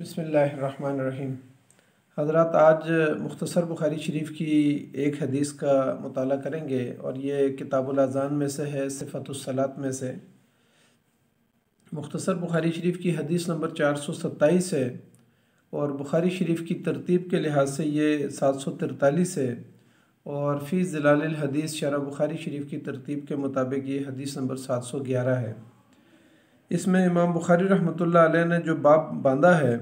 बिस्मिल्लाहिर्रहमानिर्रहीम। हज़रात, आज मुख्तसर बुखारी शरीफ की एक हदीस का मुताला करेंगे और ये किताबुल अज़ान में से है, सिफ़तुस्सलात में से। मुख्तसर बुखारी शरीफ की हदीस नंबर 427 है और बुखारी शरीफ की तरतीब के लिहाज से ये 743 है और फ़ी ज़िलालिल हदीस शरह बुखारी शरीफ की तरतीब के मुताबिक ये हदीस नंबर 711 है। इसमें इमाम बुखारी रहमतुल्लाह अलैह ने जो बाब बांधा है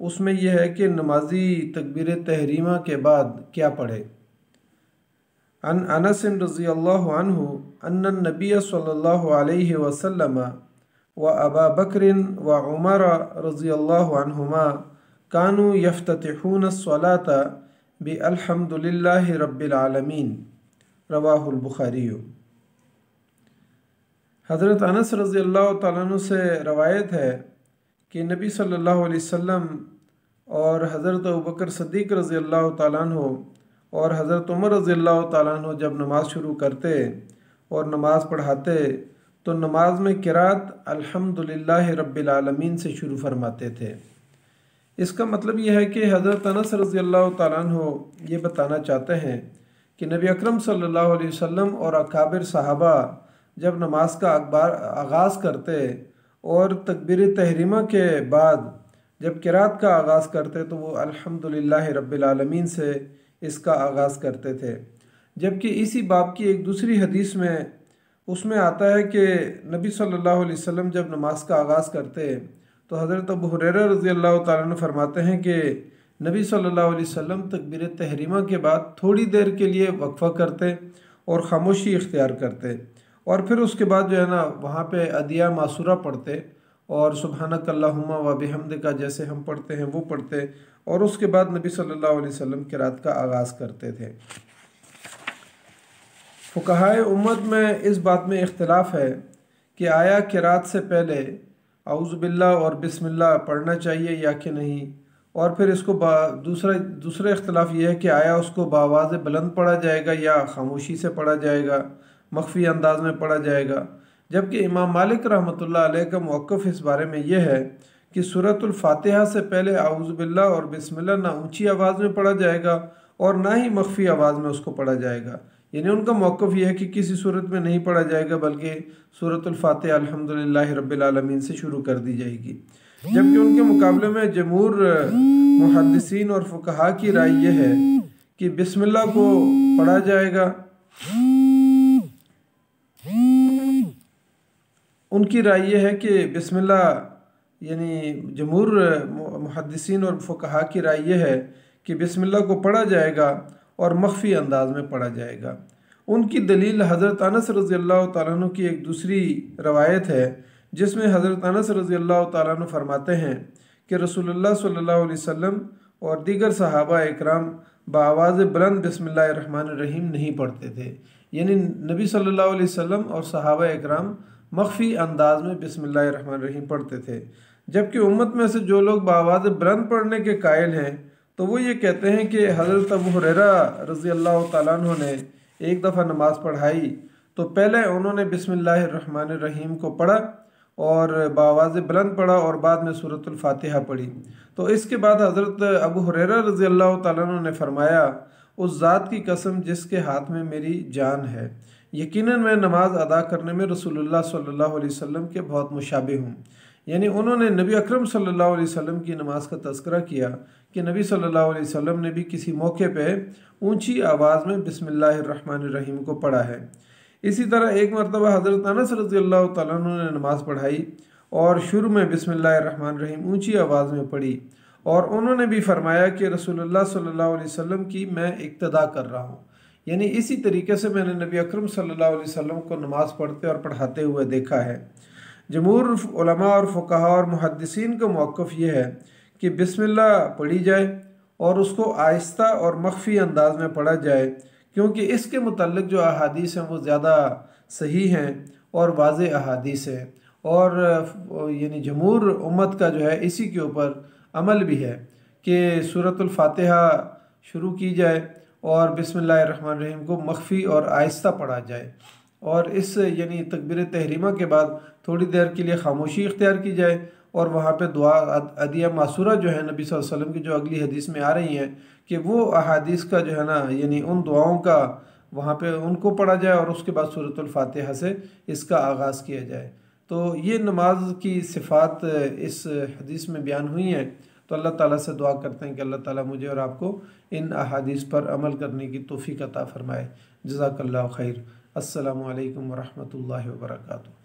उसमें यह है कि नमाजी तकबीर तहरीमा के बाद क्या पढ़े। अन अनस रज़ियल्लाहु अन्हु अन्न नबी सल्लल्लाहु अलैहि वसल्लम व अबा बकर व उमर रज़ियल्लाहु अन्हुमा कानू यफ्ततिहून अस्सलात बि अल्हम्दुलिल्लाहि रब्बिल आलमीन। रवाहुल बुखारी। हज़रत अनस रज़ियल्लाहु तआला अन्हु से रवायत है कि नबी सल्लल्लाहु अलैहि वसल्लम और हज़रत अबू बकर सिद्दीक़ रज़ियल्लाहु तआला अन्हु और हज़रत उमर रज़ियल्लाहु तआला अन्हु जब नमाज़ शुरू करते और नमाज़ पढ़ाते तो नमाज में क़िराअत अल्हम्दुलिल्लाहि रब्बिल आलमीन से शुरू फरमाते थे। इसका मतलब यह है कि हज़रत अनस रज़ियल्लाहु तआला अन्हु ये बताना चाहते हैं कि नबी अकरम सल्लल्लाहु अलैहि वसल्लम और अकाबिर सहाबा जब नमाज का आगाज़ करते और तकबीर तहरीमा के बाद जब क़िराअत का आगाज़ करते तो वो अल्हम्दुलिल्लाहि रब्बिल आलमीन से इसका आगाज़ करते थे। जबकि इसी बाब की एक दूसरी हदीस में उसमें आता है कि नबी सल्लल्लाहु अलैहि वसल्लम जब नमाज का आगाज़ करते तो हज़रत अबू हुरैरा रज़ियल्लाहु तआला अन्हु फरमाते हैं कि नबी सल्लल्लाहु अलैहि वसल्लम तकबीर तहरीमा के बाद थोड़ी देर के लिए वक्फ़ा करते और ख़ामोशी इख्तियार करते और फिर उसके बाद जो है ना वहाँ पे अदिया मासूरा पढ़ते और सुबहानक अल्लाहुम्मा व बिहम्दिका जैसे हम पढ़ते हैं वो पढ़ते और उसके बाद नबी सल्लल्लाहु अलैहि वसल्लम क़िराअत का आगाज़ करते थे। फ़ुक़हाए उम्मत में इस बात में इख्तिलाफ़ है कि आया क़िराअत से पहले औज़ु बिल्लाह और बिस्मिल्लाह पढ़ना चाहिए या कि नहीं, और फिर इसको दूसरा इख्तिलाफ़ ये है कि आया उसको बावाज़ बुलंद पढ़ा जाएगा या ख़ामोशी से पढ़ा जाएगा, मख्फ़ी अंदाज में पढ़ा जाएगा। जबकि इमाम मालिक रहमतुल्लाह अलैह का मौक़िफ़ इस बारे में यह है कि सूरतुल फ़ातिहा से पहले औज़ु बिल्लाह और बिस्मिल्लाह ना ऊंची आवाज़ में पढ़ा जाएगा और ना ही मख्फ़ी आवाज़ में उसको पढ़ा जाएगा। यानी उनका मौक़िफ़ यह है कि किसी सूरत में नहीं पढ़ा जाएगा बल्कि सूरतुल फ़ातिहा अल्हम्दुलिल्लाहि रब्बिल आलमीन से शुरू कर दी जाएगी। जबकि उनके मुकाबले में जमहूर मुहद्दिसीन और फ़ुक़हा की राय यह है कि बिस्मिल्लाह को पढ़ा जाएगा। उनकी राय यह है कि बिस्मिल्लाह यानी जमहूर मुहद्दिसीन और फ़ुक़हा की राय यह है कि बिस्मिल्लाह को पढ़ा जाएगा और मख्फ़ी अंदाज में पढ़ा जाएगा। उनकी दलील हज़रत अनस रज़ियल्लाहु तआला अन्हु की एक दूसरी रवायत है जिसमें हज़रत अनस रज़ियल्लाहु तआला अन्हु फरमाते हैं कि रसूलुल्लाह सल्लल्लाहु अलैहि वसल्लम और दीगर सहाबा इकराम बाआवाज़ बुलंद बिस्मिल्लाहिर्रहमानिर्रहीम नहीं पढ़ते थे। यानी नबी सल्लल्लाहु अलैहि वसल्लम और सहाबा इकराम मख्फ़ी अंदाज में बिस्मिल्लाहिर्रहमानिर्रहीम पढ़ते थे। जबकि उम्मत में से जो लोग बाआवाज़ बुलंद पढ़ने के कायल हैं तो वो ये कहते हैं कि हज़रत अबू हुरैरा रज़ियल्लाहु तआला अन्हु ने एक दफ़ा नमाज़ पढ़ाई तो पहले उन्होंने बिस्मिल्लाहिर्रहमानिर्रहीम को पढ़ा और बाआवाज़ बुलंद पढ़ा और बाद में सूरतुल फ़ातिहा पढ़ी। तो इसके बाद हज़रत अबू हुरैरा रज़ियल्लाहु तआला अन्हु ने फरमाया, उस ज़ात की कसम जिसके हाथ में मेरी जान है, यकीनन मैं नमाज अदा करने में रसूलुल्लाह सल्लल्लाहु अलैहि वसल्लम के बहुत मुशाबिह हूँ। यानी उन्होंने नबी अकरम सल्लल्लाहु अलैहि वसल्लम की नमाज का तज़किरा किया कि नबी सल्लल्लाहु अलैहि वसल्लम ने भी किसी मौके पे ऊंची आवाज़ में बिस्मिल्लाहिर्रहमानिर्रहीम को पढ़ा है। इसी तरह एक मरतबा हज़रत अनस रज़ियल्लाहु तआला अन्हु ने नमाज़ पढ़ाई और शुरू में बिस्मिल्लाहिर्रहमानिर्रहीम ऊंची आवाज़ में पढ़ी और उन्होंने भी फरमाया कि रसूलुल्लाह सल्लल्लाहु अलैहि वसल्लम की मैं इक्तदा कर रहा हूँ। यानी इसी तरीके से मैंने नबी अकरम सल्लल्लाहु अलैहि वसल्लम को नमाज़ पढ़ते और पढ़ाते हुए देखा है। जमहूर उलमा और फ़ुक़हा और मुहद्दिसीन का मौक़िफ़ ये है कि बिस्मिल्लाह पढ़ी जाए और उसको आहिस्ता और मख्फ़ी अंदाज में पढ़ा जाए, क्योंकि इसके मुतल्लिक़ जो अहादीस हैं वो ज़्यादा सही हैं और वाज़ेह अहादीस हैं और यानी जमहूर उम्मत का जो है इसी के ऊपर अमल भी है कि सूरतुल फ़ातिहा शुरू की जाए और बिस्मिल्लाहिर्रहमानिर्रहीम को मख्फ़ी और आहिस्ता पढ़ा जाए और इस यानी तकबीर तहरीमा के बाद थोड़ी देर के लिए ख़ामोशी इख्तियार की जाए और वहाँ पे दुआ अदिया मासूरा जो है नबी सल्लल्लाहु अलैहि वसल्लम की जो अगली हदीस में आ रही हैं कि वो अहादीस का जो है ना यानी उन दुआओं का वहाँ पे उनको पढ़ा जाए और उसके बाद सूरतुल फातिहा से इसका आगाज़ किया जाए। तो ये नमाज की सिफ़ात इस हदीस में बयान हुई हैं। तो अल्लाह ताला से दुआ करते हैं कि अल्लाह ताला मुझे और आपको इन अहादीस पर अमल करने की तौफ़ीक़ अता फ़रमाए। जज़ाकल्लाहु खैर। अस्सलामु अलैकुम व रहमतुल्लाहि व बरकातुहू।